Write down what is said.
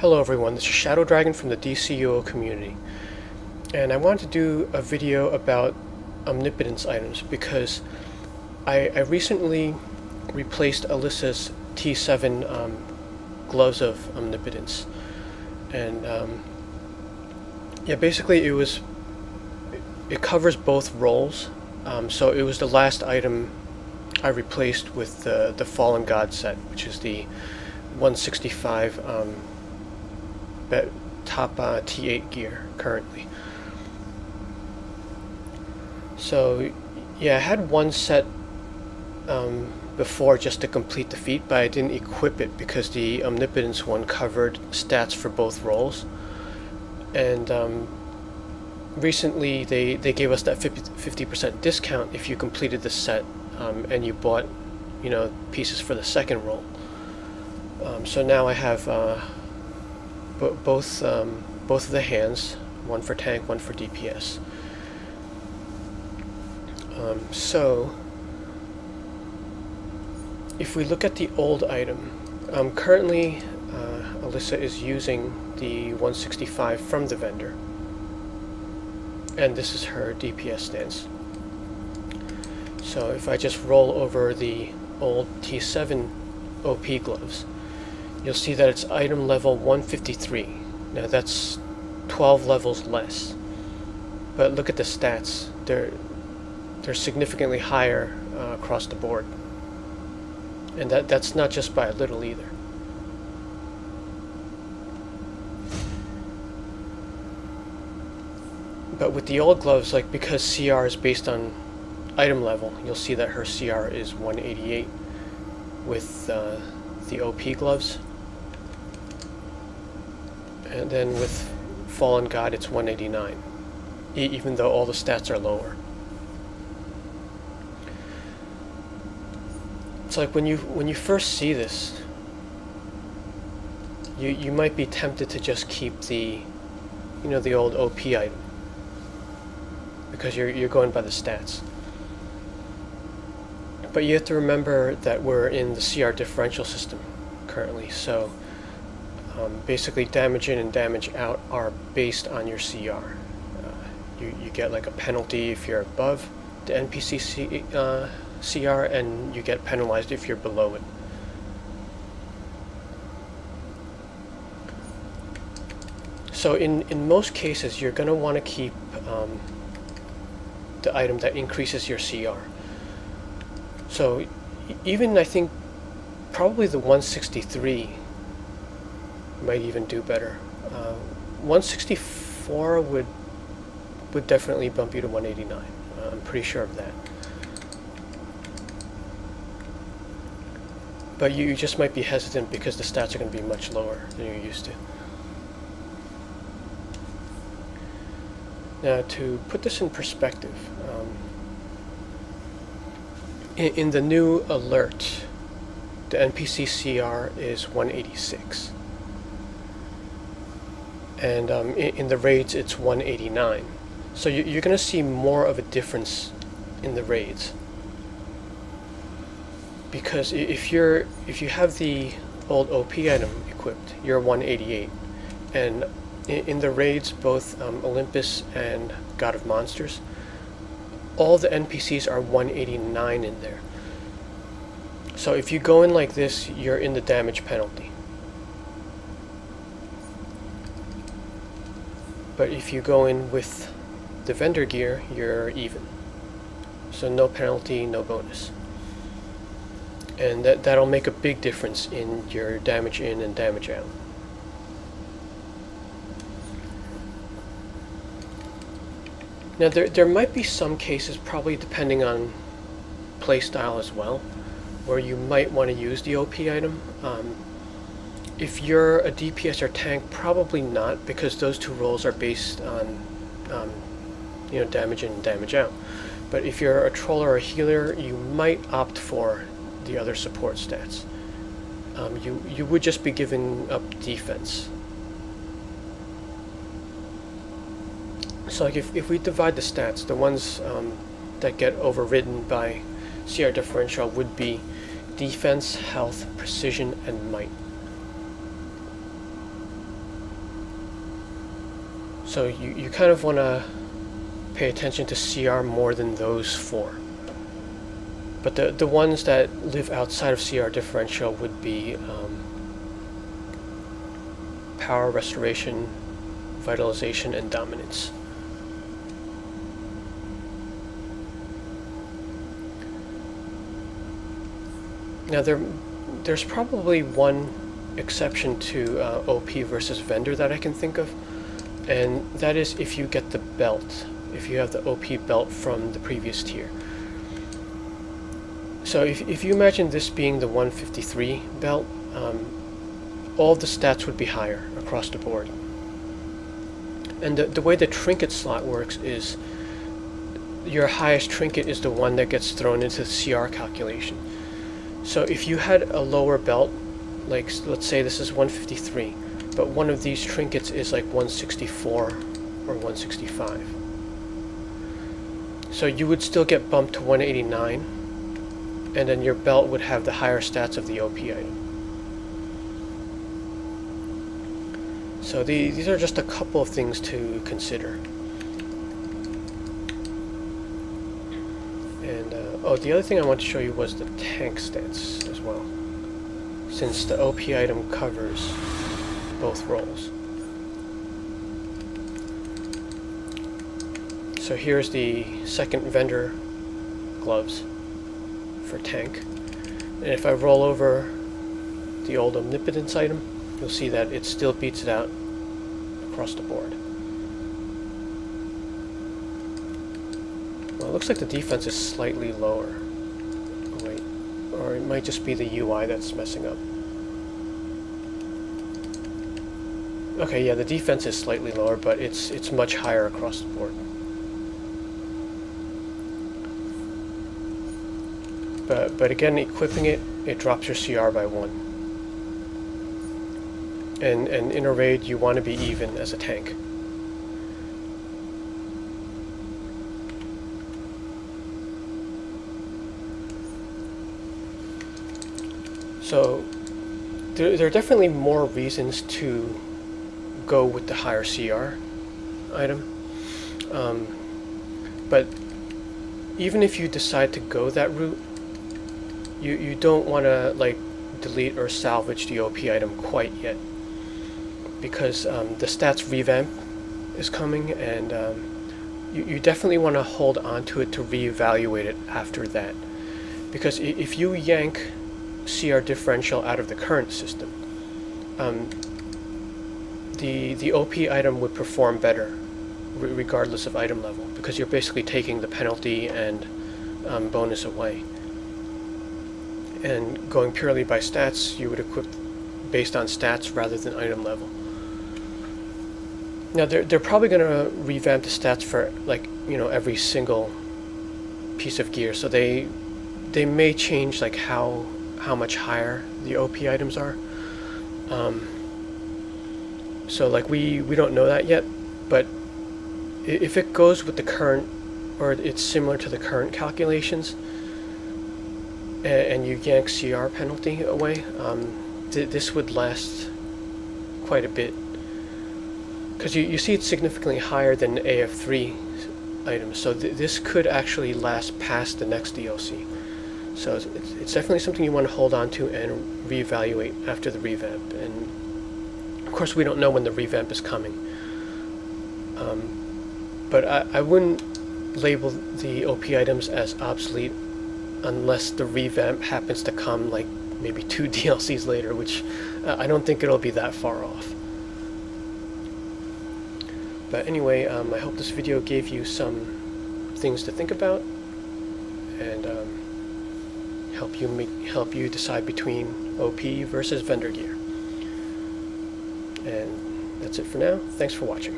Hello everyone, this is Shadow Dragon from the DCUO community, and I wanted to do a video about omnipotence items because I recently replaced Alyssa's T7 gloves of omnipotence, and yeah, basically it covers both roles. So it was the last item I replaced with the Fallen God set, which is the 165 top T8 gear currently. So yeah, I had one set before just to complete the feat, but I didn't equip it because the Omnipotence one covered stats for both roles. And recently they gave us that 50% discount if you completed the set and you bought, pieces for the second role. So now I have both of the hands, one for tank, one for DPS. So if we look at the old item, currently Alyssa is using the 165 from the vendor, and this is her DPS stance. So if I just roll over the old T7 OP gloves, you'll see that it's item level 153. Now that's 12 levels less. But look at the stats. They're significantly higher across the board. And that's not just by a little either. But with the old gloves, because CR is based on item level, you'll see that her CR is 188 with the OP gloves. And then with Fallen God, it's 189, even though all the stats are lower. It's like when you first see this, you might be tempted to just keep the old OP item because you're going by the stats. But you have to remember that we're in the CR differential system currently, so basically damage in and damage out are based on your CR. You get like a penalty if you're above the NPC CR, and you get penalized if you're below it. So in most cases, you're going to want to keep the item that increases your CR. So even I think probably the 163 might even do better. 164 would definitely bump you to 189. I'm pretty sure of that. But you just might be hesitant because the stats are going to be much lower than you're used to. Now, to put this in perspective, in the new alert, the NPC CR is 186. And in the raids, it's 189. So you're going to see more of a difference in the raids. Because if you have the old OP item equipped, you're 188. And in the raids, both Olympus and God of Monsters, all the NPCs are 189 in there. So if you go in like this, you're in the damage penalty. But if you go in with the vendor gear, you're even. So no penalty, no bonus. And that'll make a big difference in your damage in and damage out. Now there might be some cases, probably depending on playstyle as well, where you might want to use the OP item. If you're a DPS or tank, probably not, because those two roles are based on damage in and damage out. But if you're a troller or a healer, you might opt for the other support stats. You would just be giving up defense. So like if we divide the stats, the ones that get overridden by CR differential would be defense, health, precision, and might. So you kind of want to pay attention to CR more than those four. But the ones that live outside of CR differential would be power, restoration, vitalization, and dominance. Now there's probably one exception to OP versus vendor that I can think of, and that is if you get the belt, if you have the OP belt from the previous tier. So if you imagine this being the 153 belt, all the stats would be higher across the board. And the way the trinket slot works is your highest trinket is the one that gets thrown into the CR calculation. So if you had a lower belt, like let's say this is 153, but one of these trinkets is like 164 or 165. So you would still get bumped to 189, and then your belt would have the higher stats of the OP item. So these are just a couple of things to consider. And oh, the other thing I want to show you was the tank stats as well, since the OP item covers both roles. So here's the second vendor gloves for tank. And if I roll over the old Omnipotence item, you'll see that it still beats it out across the board. Well, it looks like the defense is slightly lower. Oh, wait. Or it might just be the UI that's messing up. Okay, yeah, the defense is slightly lower, but it's much higher across the board. But again, equipping it drops your CR by 1. And in a raid, you want to be even as a tank. So there are definitely more reasons to go with the higher CR item. But even if you decide to go that route, you don't want to like delete or salvage the OP item quite yet, because the stats revamp is coming, and you definitely want to hold on to it to reevaluate it after that. Because if you yank CR differential out of the current system, the OP item would perform better regardless of item level, because you're basically taking the penalty and bonus away. And going purely by stats, you would equip based on stats rather than item level. Now they're probably going to revamp the stats for like, you know, every single piece of gear. So they may change like how much higher the OP items are. So like we don't know that yet, but if it goes with the current, or it's similar to the current calculations, and you yank CR penalty away, this would last quite a bit. Because you see it's significantly higher than AF3 items, so this could actually last past the next DLC. So it's definitely something you want to hold on to and reevaluate after the revamp. And of course we don't know when the revamp is coming. But I wouldn't label the OP items as obsolete unless the revamp happens to come like maybe 2 DLCs later, which I don't think it'll be that far off. But anyway, I hope this video gave you some things to think about, and help you decide between OP versus vendor gear. And that's it for now. Thanks for watching.